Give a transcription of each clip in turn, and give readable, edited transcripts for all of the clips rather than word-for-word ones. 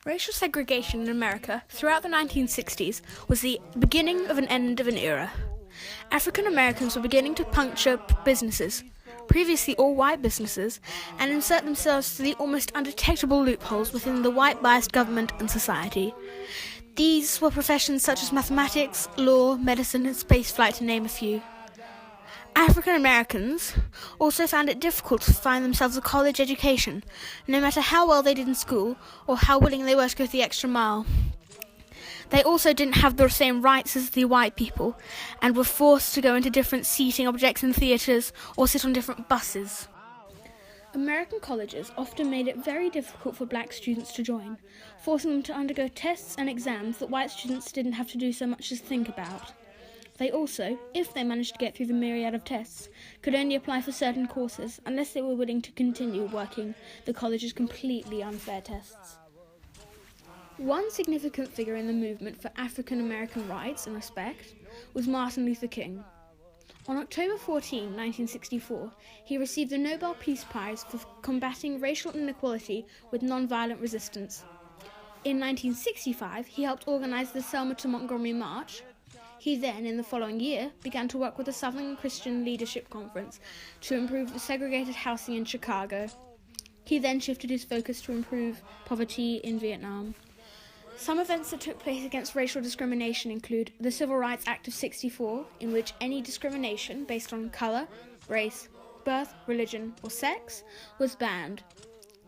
Racial segregation in America throughout the 1960s was the beginning of an end of an era. African Americans were beginning to puncture businesses, previously all white businesses, and insert themselves through the almost undetectable loopholes within the white-biased government and society. These were professions such as mathematics, law, medicine, and spaceflight, to name a few. African Americans also found it difficult to find themselves a college education, no matter how well they did in school or how willing they were to go the extra mile. They also didn't have the same rights as the white people and were forced to go into different seating objects in theatres or sit on different buses. American colleges often made it very difficult for black students to join, forcing them to undergo tests and exams that white students didn't have to do so much as think about. They also, if they managed to get through the myriad of tests, could only apply for certain courses unless they were willing to continue working the college's completely unfair tests. One significant figure in the movement for African American rights and respect was Martin Luther King. On October 14, 1964, he received the Nobel Peace Prize for combating racial inequality with nonviolent resistance. In 1965, he helped organize the Selma to Montgomery March. He then, in the following year, began to work with the Southern Christian Leadership Conference to improve the segregated housing in Chicago. He then shifted his focus to improve poverty in Vietnam. Some events that took place against racial discrimination include the Civil Rights Act of '64, in which any discrimination based on colour, race, birth, religion, or sex was banned.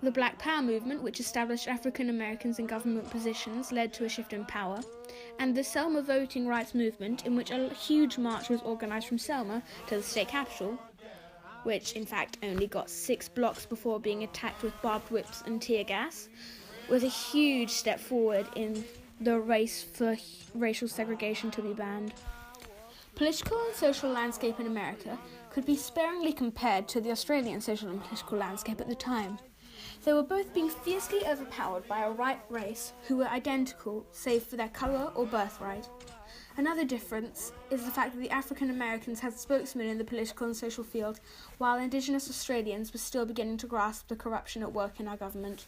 The Black Power movement, which established African Americans in government positions, led to a shift in power, and the Selma voting rights movement, in which a huge march was organised from Selma to the state capitol, which in fact only got 6 blocks before being attacked with barbed whips and tear gas, was a huge step forward in the race for racial segregation to be banned. Political and social landscape in America could be sparingly compared to the Australian social and political landscape at the time. They were both being fiercely overpowered by a white race who were identical save for their colour or birthright. Another difference is the fact that the African Americans had spokesmen in the political and social field, while Indigenous Australians were still beginning to grasp the corruption at work in our government.